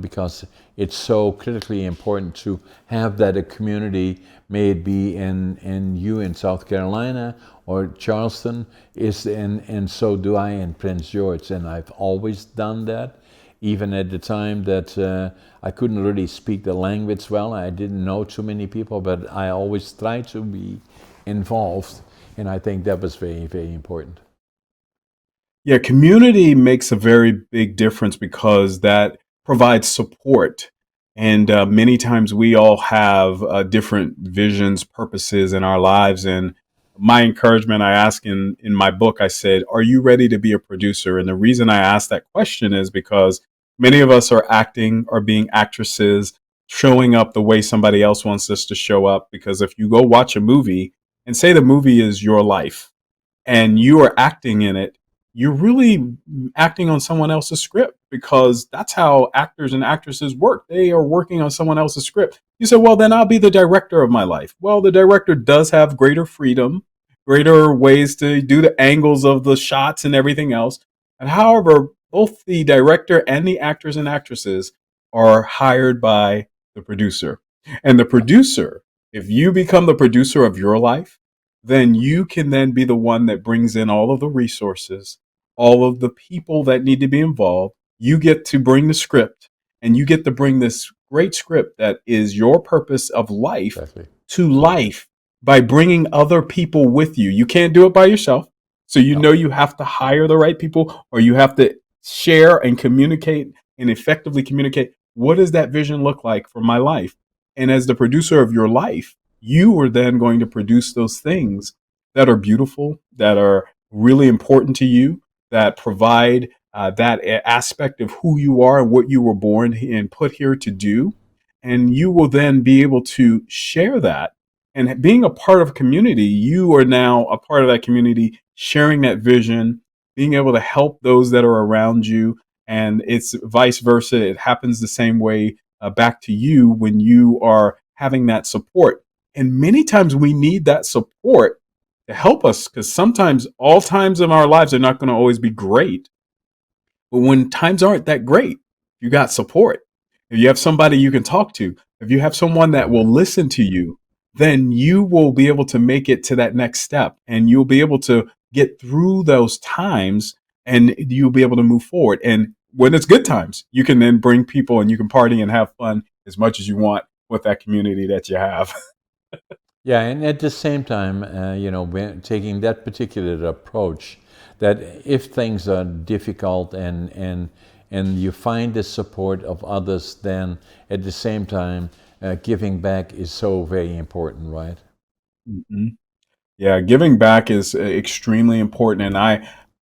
because it's so critically important to have that a community, may it be in South Carolina or Charleston, is and so do I in Prince George, and I've always done that, even at the time that I couldn't really speak the language well. I didn't know too many people, but I always tried to be involved, and I think that was very, very important. Yeah, community makes a very big difference because that provides support. And many times we all have different visions, purposes in our lives. And my encouragement, I ask in my book, I said, are you ready to be a producer? And the reason I asked that question is because many of us are acting or being actresses, showing up the way somebody else wants us to show up. Because if you go watch a movie and say the movie is your life, and you are acting in it, you're really acting on someone else's script, because that's how actors and actresses work. They are working on someone else's script. You say, well, then I'll be the director of my life. Well, the director does have greater freedom, greater ways to do the angles of the shots and everything else. And however, both the director and the actors and actresses are hired by the producer. And the producer, if you become the producer of your life, then you can then be the one that brings in all of the resources, all of the people that need to be involved. You get to bring the script, and you get to bring this great script that is your purpose of life Exactly. to life by bringing other people with you. You can't do it by yourself. So you No. know you have to hire the right people, or you have to share and communicate and effectively communicate, what does that vision look like for my life? And as the producer of your life, you are then going to produce those things that are beautiful, that are really important to you, that provide that aspect of who you are and what you were born and put here to do. And you will then be able to share that. And being a part of a community, you are now a part of that community, sharing that vision, being able to help those that are around you. And it's vice versa. It happens the same way back to you when you are having that support. And many times we need that support to help us, because sometimes all times of our lives are not going to always be great. But when times aren't that great, you got support. If you have somebody you can talk to, if you have someone that will listen to you, then you will be able to make it to that next step, and you'll be able to get through those times, and you'll be able to move forward. And when it's good times, you can then bring people and you can party and have fun as much as you want with that community that you have. Yeah, and at the same time, when taking that particular approach, that if things are difficult and you find the support of others, then at the same time, giving back is so very important, right? Mhm. Yeah, giving back is extremely important, and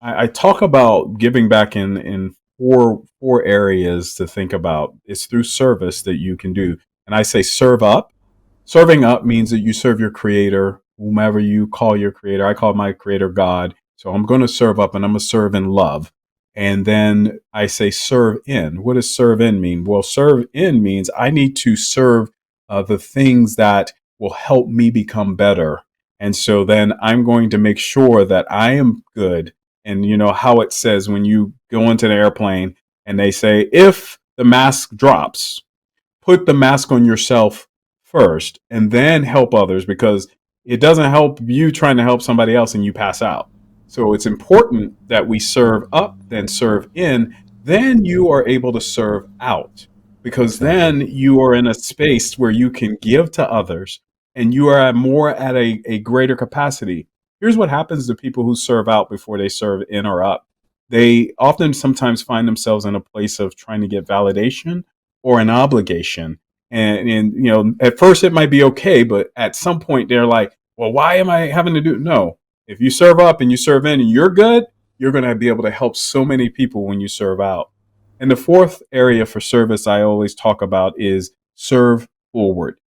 I talk about giving back in four areas to think about. It's through service that you can do, and I say serve up. Serving up means that you serve your creator, whomever you call your creator. I call my creator God, so I'm going to serve up, and I'm going to serve in love. And then I say serve in. What does serve in mean? Well, serve in means I need to serve the things that will help me become better, and so then I'm going to make sure that I am good. And you know how it says when you go into the airplane and they say, if the mask drops, put the mask on yourself first and then help others, because it doesn't help you trying to help somebody else and you pass out. So it's important that we serve up, then serve in, then you are able to serve out, because Exactly. then you are in a space where you can give to others and you are more at a greater capacity. Here's what happens to people who serve out before they serve in or up. They often sometimes find themselves in a place of trying to get validation or an obligation. And you know, at first it might be okay, but at some point they're like, well, why am I having to do it? No. If you serve up and you serve in and you're good, you're going to be able to help so many people when you serve out. And the fourth area for service I always talk about is serve forward.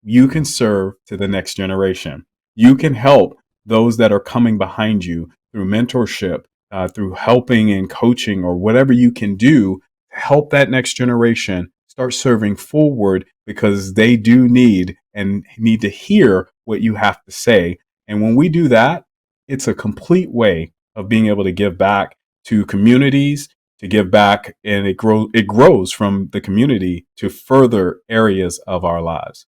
You can serve to the next generation. You can help those that are coming behind you through mentorship, through helping and coaching, or whatever you can do to help that next generation start serving forward, because they do need and need to hear what you have to say. And when we do that, it's a complete way of being able to give back to communities, to give back, and it grows from the community to further areas of our lives.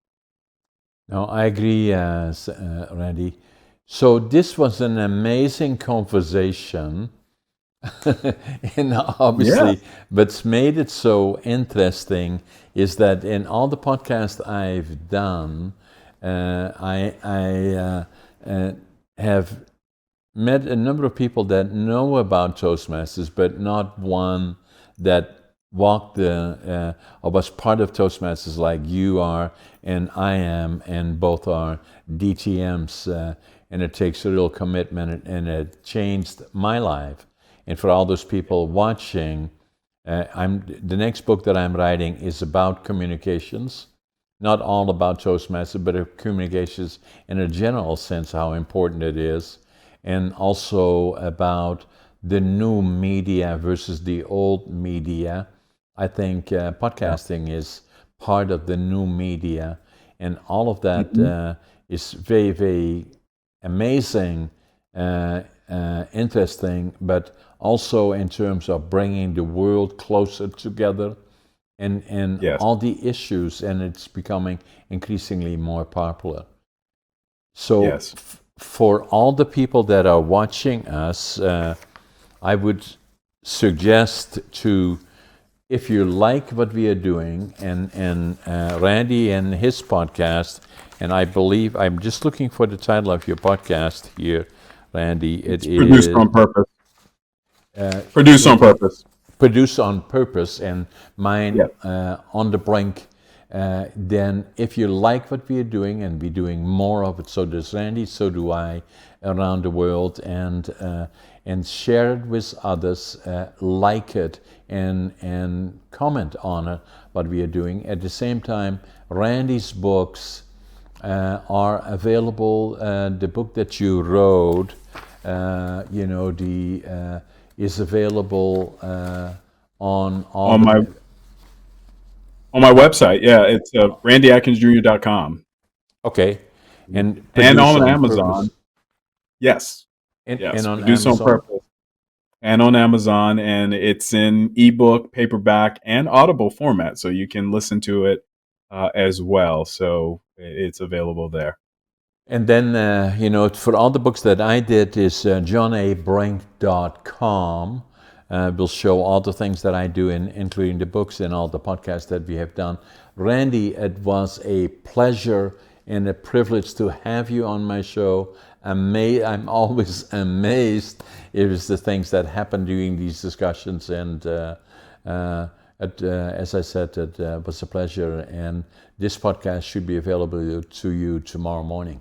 No, I agree, Randy. So this was an amazing conversation, and Yeah. obviously, what's made it so interesting is that in all the podcasts I've done, I have met a number of people that know about Toastmasters, but not one that walked or was part of Toastmasters like you are and I am, and both are DTMs. And it takes a real commitment, and it changed my life. And for all those people watching, the next book that I'm writing is about communications, not all about Toastmasters, but communications in a general sense, how important it is, and also about the new media versus the old media. I think Yeah. podcasting is part of the new media, and all of that Mhm. is very, very amazing, interesting, but also in terms of bringing the world closer together, and Yes. all the issues, and it's becoming increasingly more popular. So, Yes. for all the people that are watching us, I would suggest to if you like what we are doing, and Randy and his podcast, and I believe I'm just looking for the title of your podcast here, Randy. It It's produced is on purpose. Produced on purpose. Produced on Purpose, and mine Yeah. On the Brink. Then if you like what we are doing, and we're doing more of it, so does Randy, so do I, around the world, and share it with others, like it, and comment on it, what we are doing. At the same time, Randy's books are available. The book that you wrote, is available on all On my website. Yeah, it's randyatkinsjr.com. Okay, and And Produce on on Amazon. Purpose, Yes. and Yes. on Produced on Amazon. purpose. And on Amazon, and it's in ebook, paperback, and audible format, so you can listen to it as well. So it's available there. And then, for all the books that I did is johnabrink.com. Will show all the things that I do, including the books and all the podcasts that we have done. Randy, it was a pleasure and a privilege to have you on my show. I'm always amazed. It was the things that happen during these discussions, and as I said, it was a pleasure. And this podcast should be available to you tomorrow morning.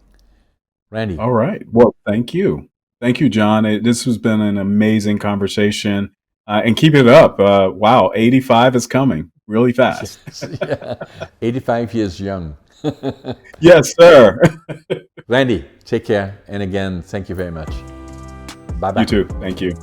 Randy. All right. Well, thank you. Thank you, John. This has been an amazing conversation. And keep it up. Wow, 85 is coming really fast. Yeah, 85 years young. Yes, sir. Randy, take care. And again, thank you very much. Bye-bye. You too. Thank you.